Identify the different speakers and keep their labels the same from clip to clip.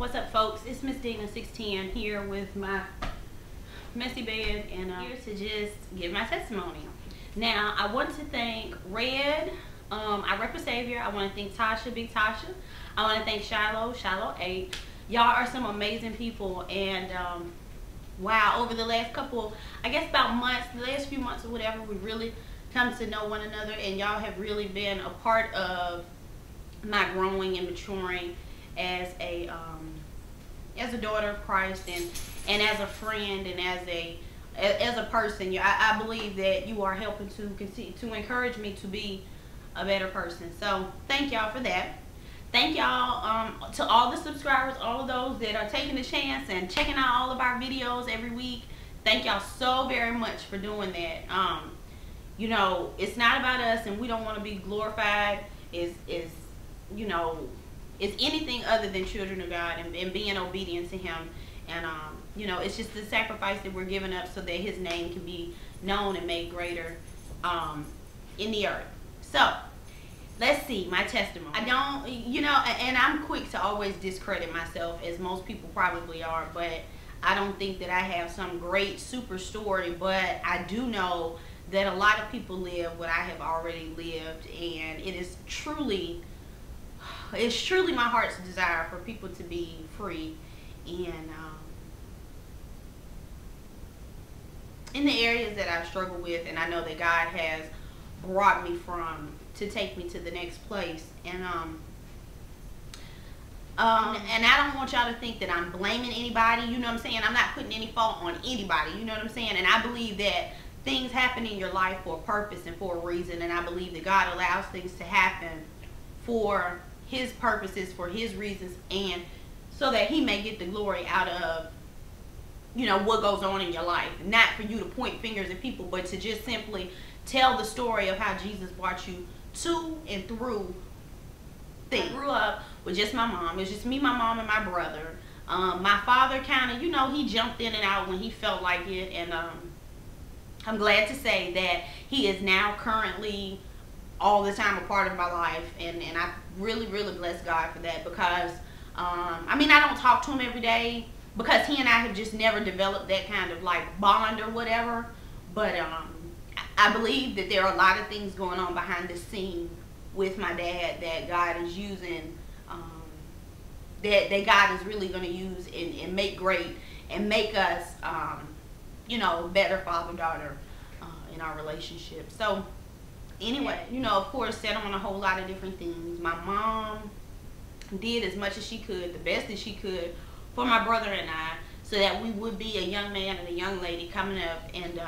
Speaker 1: What's up, folks? It's MsDena610 here with my messy bed, and I'm here to just give my testimony. Now, I want to thank Red, I Rep a Savior. I want to thank Tasha, Big Tasha. I want to thank Shiloh 8. Y'all are some amazing people, and wow, over the last couple, I guess about months, the last few months or whatever, we really come to know one another, and y'all have really been a part of my growing and maturing as a daughter of Christ, and as a friend, and as a person. I believe that you are helping to continue to encourage me to be a better person. So thank y'all for that. Thank y'all to all the subscribers, all of those that are taking the chance and checking out all of our videos every week. Thank y'all so very much for doing that. You know, it's not about us, and we don't want to be glorified you know, is anything other than children of God, and being obedient to Him. And you know, it's just the sacrifice that we're giving up so that His name can be known and made greater in the earth. So let's see my testimony. I don't, you know, and I'm quick to always discredit myself, as most people probably are, but I don't think that I have some great super story. But I do know that a lot of people live what I have already lived, and it's truly my heart's desire for people to be free, and in the areas that I've struggled with, and I know that God has brought me from to take me to the next place. And I don't want y'all to think that I'm blaming anybody, you know what I'm saying? I'm not putting any fault on anybody, you know what I'm saying? And I believe that things happen in your life for a purpose and for a reason, and I believe that God allows things to happen for His purposes, for His reasons, and so that He may get the glory out of, you know, what goes on in your life. Not for you to point fingers at people, but to just simply tell the story of how Jesus brought you to and through things. I grew up with just my mom. It was just me, my mom, and my brother. My father kind of, you know, he jumped in and out when he felt like it, and I'm glad to say that he is now currently all the time a part of my life, and I really bless God for that, because I mean, I don't talk to him every day because he and I have just never developed that kind of like bond or whatever, but I believe that there are a lot of things going on behind the scene with my dad that God is using, that God is really going to use and make great, and make us you know, better father-daughter in our relationship. So anyway, you know, of course, set on a whole lot of different things. My mom did as much as she could, the best that she could, for my brother and I, so that we would be a young man and a young lady coming up, and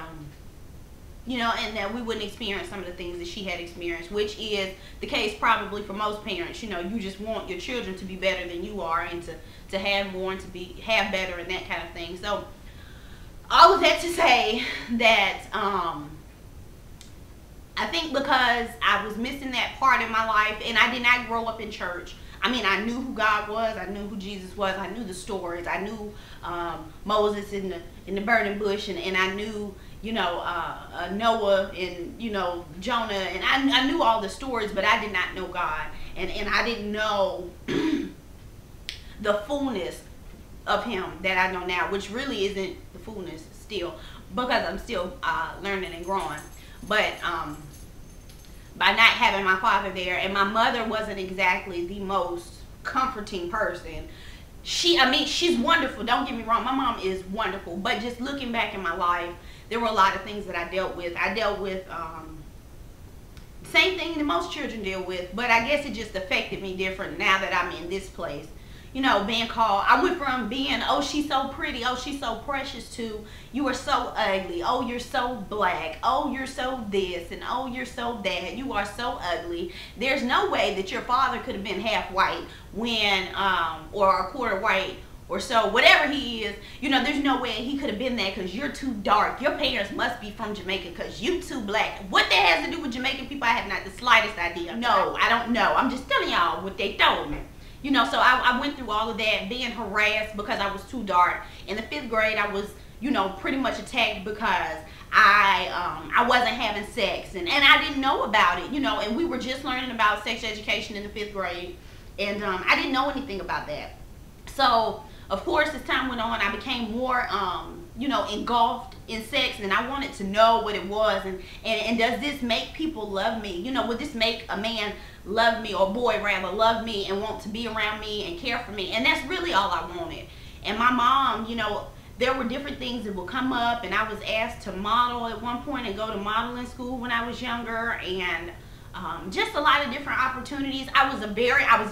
Speaker 1: you know, and that we wouldn't experience some of the things that she had experienced, which is the case probably for most parents. You know, you just want your children to be better than you are, and to have more, and to have better, and that kind of thing. So all of that to say that I think because I was missing that part in my life, and I did not grow up in church. I mean, I knew who God was, I knew who Jesus was, I knew the stories, I knew Moses in the burning bush, and I knew, you know, Noah, and, you know, Jonah, and I knew all the stories, but I did not know God, and I didn't know the fullness of Him that I know now, which really isn't the fullness still, because I'm still learning and growing. But by not having my father there, and my mother wasn't exactly the most comforting person. I mean, she's wonderful, don't get me wrong, my mom is wonderful, but just looking back in my life, there were a lot of things that I dealt with. I dealt with same thing that most children deal with, but I guess it just affected me different now that I'm in this place. You know, being called, I went from being, oh, she's so pretty, oh, she's so precious, to you are so ugly, oh, you're so black, oh, you're so this, and oh, you're so that, you are so ugly. There's no way that your father could have been half white when, or a quarter white, or so, whatever he is, you know, there's no way he could have been that because you're too dark. Your parents must be from Jamaica because you too black. What that has to do with Jamaican people, I have not the slightest idea. No, I don't know. I'm just telling y'all what they told me. You know, so I went through all of that, being harassed because I was too dark. In the 5th grade, I was, you know, pretty much attacked because I wasn't having sex, and I didn't know about it, you know, and we were just learning about sex education in the 5th grade, and I didn't know anything about that. So of course, as time went on, I became more, you know, engulfed in sex, and I wanted to know what it was, and does this make people love me? You know, would this make a man love me, or boy rather, love me and want to be around me and care for me? And that's really all I wanted. And my mom, you know, there were different things that would come up, and I was asked to model at one point and go to modeling school when I was younger, and just a lot of different opportunities. I was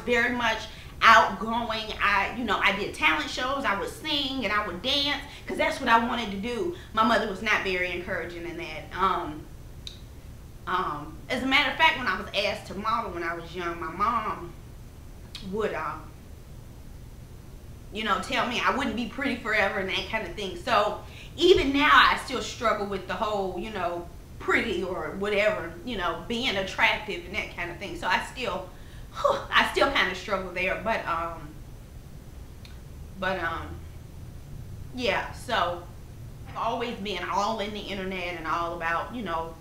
Speaker 1: very much outgoing. I did talent shows, I would sing and I would dance, because that's what I wanted to do. My mother was not very encouraging in that. As a matter of fact, when I was asked to model when I was young, my mom would you know, tell me I wouldn't be pretty forever and that kind of thing. So even now I still struggle with the whole, you know, pretty or whatever, you know, being attractive and that kind of thing. So I still kind of struggle there, but yeah, so I've always been all in the internet and all about, you know,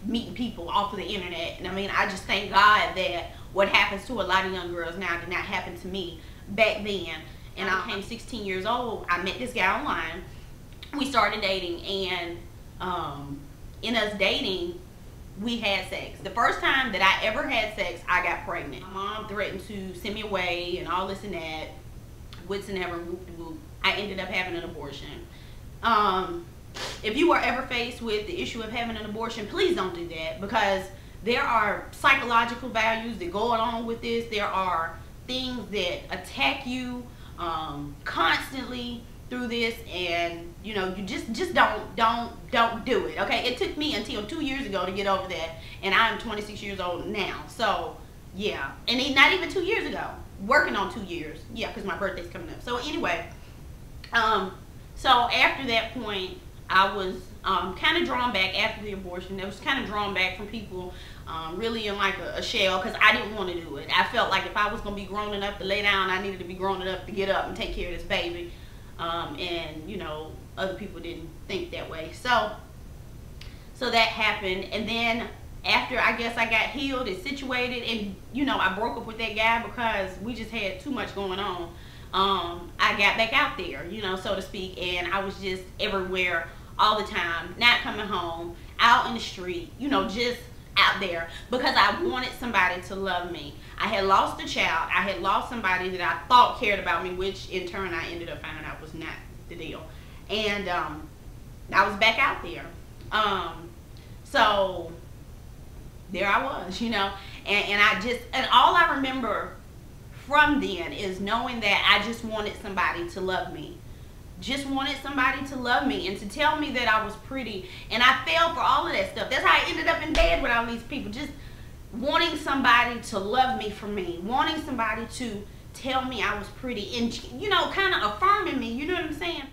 Speaker 1: meeting people off of the internet. And I mean, I just thank God that what happens to a lot of young girls now did not happen to me back then. And I became 16 years old. I met this guy online. We started dating, and in us dating, we had sex. The first time that I ever had sex, I got pregnant. My mom threatened to send me away and all this and that. Wits and ever, whoop-de-whoop. I ended up having an abortion. If you are ever faced with the issue of having an abortion, please don't do that, because there are psychological values that go along with this. There are things that attack you constantly through this, and you know, you just don't do it. Okay, it took me until 2 years ago to get over that, and I'm 26 years old now. So yeah, and not even 2 years ago, working on 2 years. Yeah, because my birthday's coming up. So anyway, so after that point, I was kind of drawn back after the abortion. I was kind of drawn back from people, really in like a shell, because I didn't want to do it. I felt like if I was going to be grown enough to lay down, I needed to be grown enough to get up and take care of this baby. And you know, other people didn't think that way. So that happened, and then after I guess I got healed and situated, and you know, I broke up with that guy because we just had too much going on. I got back out there, you know, so to speak, and I was just everywhere all the time, not coming home, out in the street, you know, just out there, because I wanted somebody to love me. I had lost a child. I had lost somebody that I thought cared about me, which in turn I ended up finding out was not the deal. And I was back out there. So there I was, you know, and all I remember from then is knowing that I just wanted somebody to love me. Just wanted somebody to love me and to tell me that I was pretty. And I fell for all of that stuff. That's how I ended up in bed with all these people. Just wanting somebody to love me for me. Wanting somebody to tell me I was pretty. And, you know, kind of affirming me. You know what I'm saying?